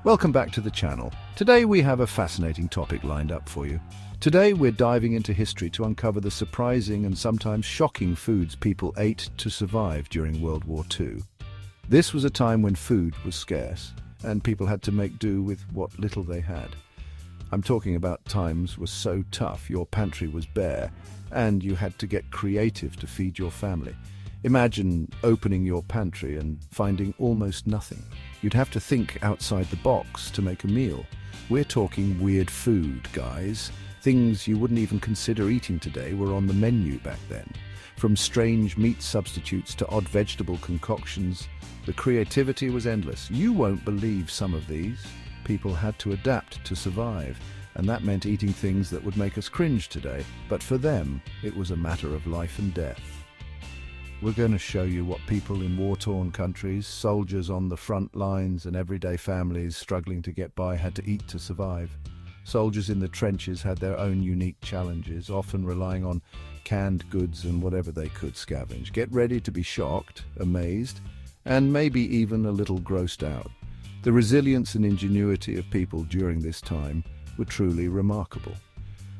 Welcome back to the channel. Today we have a fascinating topic lined up for you. Today we're diving into history to uncover the surprising and sometimes shocking foods people ate to survive during World War II. This was a time when food was scarce and people had to make do with what little they had. I'm talking about times were so tough your pantry was bare and you had to get creative to feed your family. Imagine opening your pantry and finding almost nothing. You'd have to think outside the box to make a meal. We're talking weird food, guys. Things you wouldn't even consider eating today were on the menu back then. From strange meat substitutes to odd vegetable concoctions, the creativity was endless. You won't believe some of these. People had to adapt to survive, and that meant eating things that would make us cringe today. But for them, it was a matter of life and death. We're going to show you what people in war-torn countries, soldiers on the front lines and everyday families struggling to get by had to eat to survive. Soldiers in the trenches had their own unique challenges, often relying on canned goods and whatever they could scavenge. Get ready to be shocked, amazed, and maybe even a little grossed out. The resilience and ingenuity of people during this time were truly remarkable.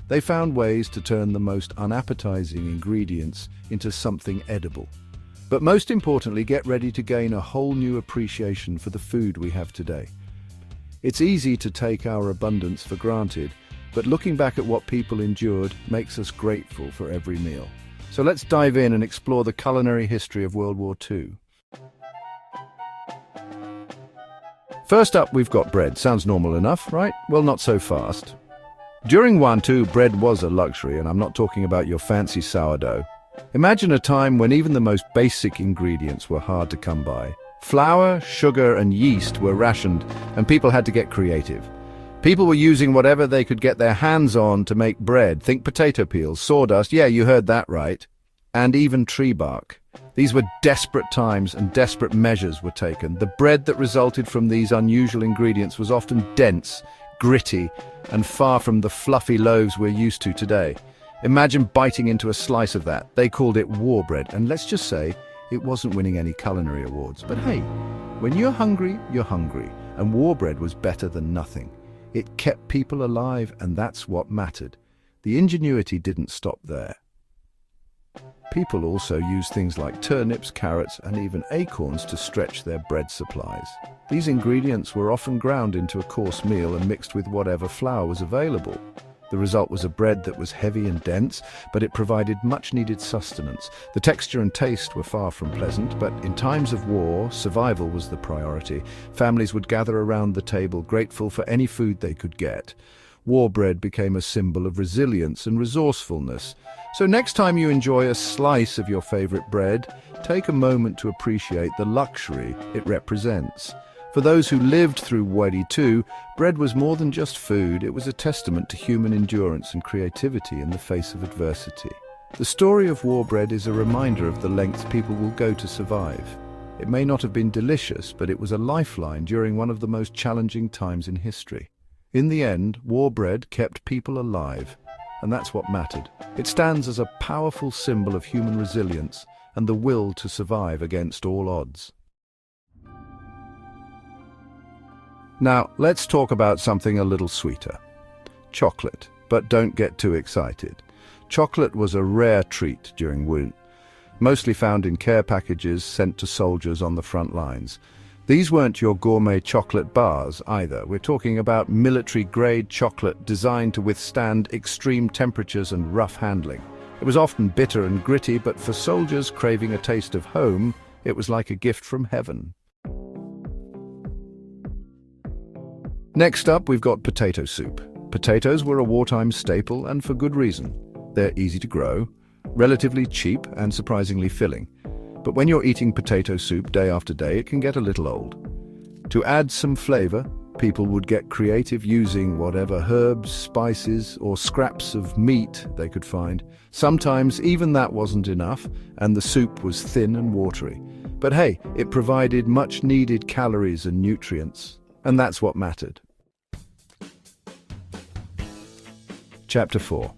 They found ways to turn the most unappetizing ingredients into something edible. But most importantly, get ready to gain a whole new appreciation for the food we have today. It's easy to take our abundance for granted, but looking back at what people endured makes us grateful for every meal. So let's dive in and explore the culinary history of World War II. First up, we've got bread. Sounds normal enough, right? Well, not so fast. During World War II, bread was a luxury, and I'm not talking about your fancy sourdough. Imagine a time when even the most basic ingredients were hard to come by. Flour, sugar, and yeast were rationed, and people had to get creative. People were using whatever they could get their hands on to make bread. Think potato peels, sawdust, yeah, you heard that right, and even tree bark. These were desperate times, and desperate measures were taken. The bread that resulted from these unusual ingredients was often dense, gritty, and far from the fluffy loaves we're used to today. Imagine biting into a slice of that. They called it war bread, and let's just say it wasn't winning any culinary awards. But hey, when you're hungry, and war bread was better than nothing. It kept people alive, and that's what mattered. The ingenuity didn't stop there. People also used things like turnips, carrots, and even acorns to stretch their bread supplies. These ingredients were often ground into a coarse meal and mixed with whatever flour was available. The result was a bread that was heavy and dense, but it provided much-needed sustenance. The texture and taste were far from pleasant, but in times of war, survival was the priority. Families would gather around the table, grateful for any food they could get. War bread became a symbol of resilience and resourcefulness. So next time you enjoy a slice of your favorite bread, take a moment to appreciate the luxury it represents. For those who lived through World War II, bread was more than just food. It was a testament to human endurance and creativity in the face of adversity. The story of war bread is a reminder of the lengths people will go to survive. It may not have been delicious, but it was a lifeline during one of the most challenging times in history. In the end, war bread kept people alive, and that's what mattered. It stands as a powerful symbol of human resilience and the will to survive against all odds. Now, let's talk about something a little sweeter. Chocolate. But don't get too excited. Chocolate was a rare treat during war, mostly found in care packages sent to soldiers on the front lines. These weren't your gourmet chocolate bars either. We're talking about military-grade chocolate designed to withstand extreme temperatures and rough handling. It was often bitter and gritty, but for soldiers craving a taste of home, it was like a gift from heaven. Next up, we've got potato soup. Potatoes were a wartime staple, and for good reason. They're easy to grow, relatively cheap, and surprisingly filling. But when you're eating potato soup day after day, it can get a little old. To add some flavor, people would get creative using whatever herbs, spices, or scraps of meat they could find. Sometimes even that wasn't enough, and the soup was thin and watery. But hey, it provided much-needed calories and nutrients. And that's what mattered. Chapter 4.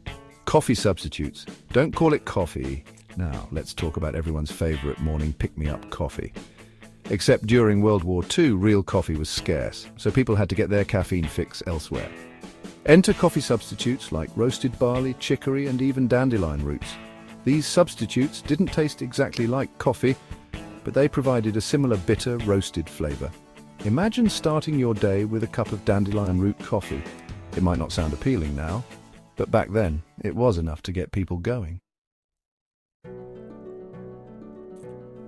Coffee substitutes. Don't call it coffee. Now, let's talk about everyone's favorite morning pick-me-up coffee. Except during World War II, real coffee was scarce, so people had to get their caffeine fix elsewhere. Enter coffee substitutes like roasted barley, chicory, and even dandelion roots. These substitutes didn't taste exactly like coffee, but they provided a similar bitter, roasted flavor. Imagine starting your day with a cup of dandelion root coffee. It might not sound appealing now, but back then, it was enough to get people going.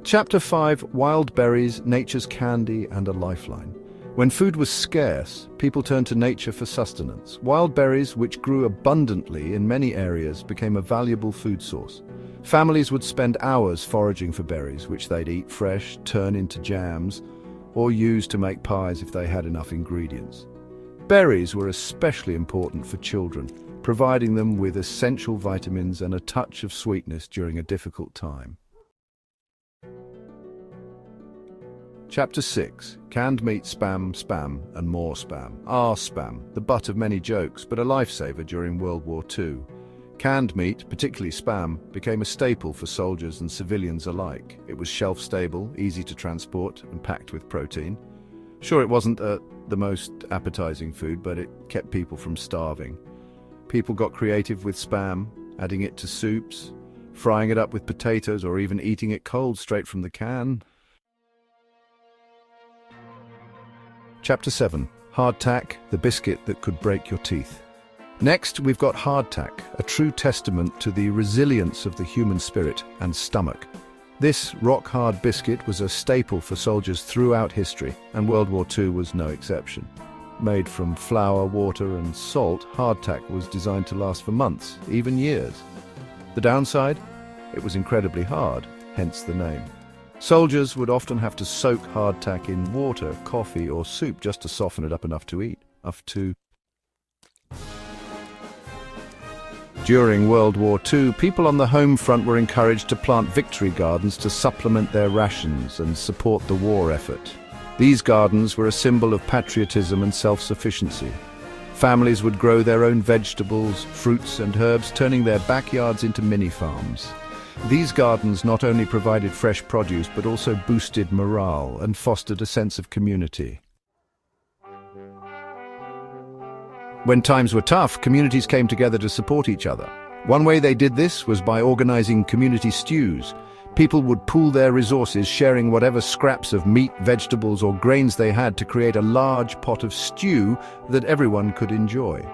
Chapter 5: Wild Berries, Nature's Candy and a Lifeline. When food was scarce, people turned to nature for sustenance. Wild berries, which grew abundantly in many areas, became a valuable food source. Families would spend hours foraging for berries, which they'd eat fresh, turn into jams, or use to make pies if they had enough ingredients. Berries were especially important for children, providing them with essential vitamins and a touch of sweetness during a difficult time. Chapter 6: Canned meat, spam, and more spam. Spam, the butt of many jokes, but a lifesaver during World War II. Canned meat, particularly spam, became a staple for soldiers and civilians alike. It was shelf-stable, easy to transport, and packed with protein. Sure, it wasn't the most appetizing food, but it kept people from starving. People got creative with spam, adding it to soups, frying it up with potatoes, or even eating it cold straight from the can. Chapter 7: Hardtack, the biscuit that could break your teeth. Next, we've got hardtack, a true testament to the resilience of the human spirit and stomach. This rock-hard biscuit was a staple for soldiers throughout history, and World War II was no exception. Made from flour, water, and salt, hardtack was designed to last for months, even years. The downside? It was incredibly hard, hence the name. Soldiers would often have to soak hardtack in water, coffee, or soup just to soften it up enough to eat. During World War II, people on the home front were encouraged to plant victory gardens to supplement their rations and support the war effort. These gardens were a symbol of patriotism and self-sufficiency. Families would grow their own vegetables, fruits, and herbs, turning their backyards into mini-farms. These gardens not only provided fresh produce, but also boosted morale and fostered a sense of community. When times were tough, communities came together to support each other. One way they did this was by organizing community stews. People would pool their resources, sharing whatever scraps of meat, vegetables, or grains they had to create a large pot of stew that everyone could enjoy.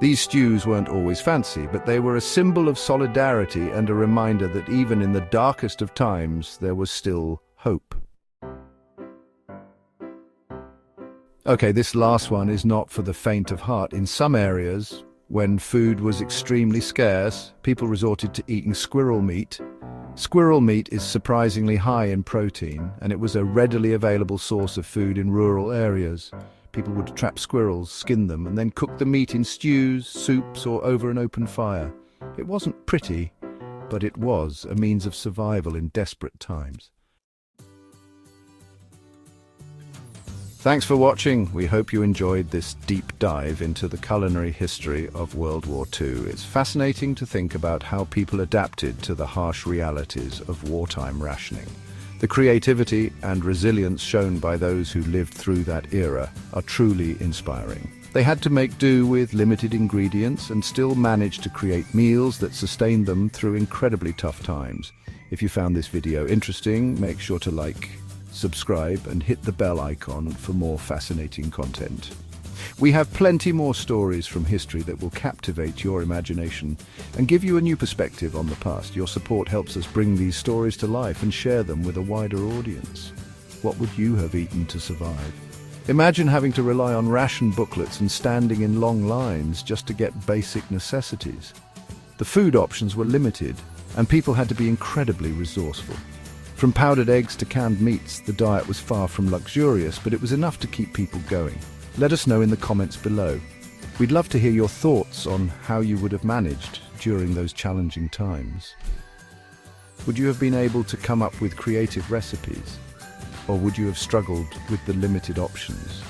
These stews weren't always fancy, but they were a symbol of solidarity and a reminder that even in the darkest of times, there was still hope. Okay, this last one is not for the faint of heart. In some areas, when food was extremely scarce, people resorted to eating squirrel meat. Squirrel meat is surprisingly high in protein, and it was a readily available source of food in rural areas. People would trap squirrels, skin them, and then cook the meat in stews, soups, or over an open fire. It wasn't pretty, but it was a means of survival in desperate times. Thanks for watching. We hope you enjoyed this deep dive into the culinary history of World War II. It's fascinating to think about how people adapted to the harsh realities of wartime rationing. The creativity and resilience shown by those who lived through that era are truly inspiring. They had to make do with limited ingredients and still managed to create meals that sustained them through incredibly tough times. If you found this video interesting, make sure to like, subscribe, and hit the bell icon for more fascinating content. We have plenty more stories from history that will captivate your imagination and give you a new perspective on the past. Your support helps us bring these stories to life and share them with a wider audience. What would you have eaten to survive? Imagine having to rely on ration booklets and standing in long lines just to get basic necessities. The food options were limited, and people had to be incredibly resourceful. From powdered eggs to canned meats, the diet was far from luxurious, but it was enough to keep people going. Let us know in the comments below. We'd love to hear your thoughts on how you would have managed during those challenging times. Would you have been able to come up with creative recipes? Or would you have struggled with the limited options?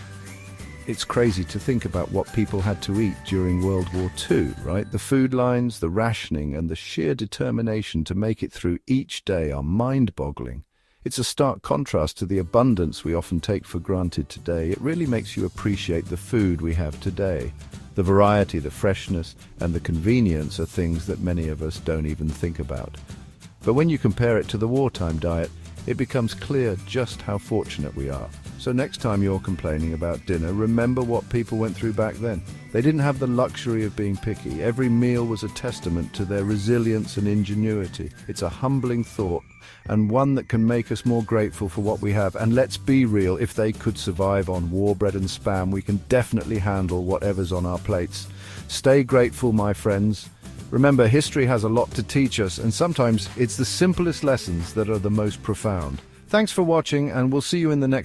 It's crazy to think about what people had to eat during World War II, right? The food lines, the rationing, and the sheer determination to make it through each day are mind-boggling. It's a stark contrast to the abundance we often take for granted today. It really makes you appreciate the food we have today. The variety, the freshness, and the convenience are things that many of us don't even think about. But when you compare it to the wartime diet, it becomes clear just how fortunate we are. So next time you're complaining about dinner, remember what people went through back then. They didn't have the luxury of being picky. Every meal was a testament to their resilience and ingenuity. It's a humbling thought, and one that can make us more grateful for what we have. And let's be real, if they could survive on war bread and spam, we can definitely handle whatever's on our plates. Stay grateful, my friends. Remember, history has a lot to teach us, and sometimes it's the simplest lessons that are the most profound. Thanks for watching, and we'll see you in the next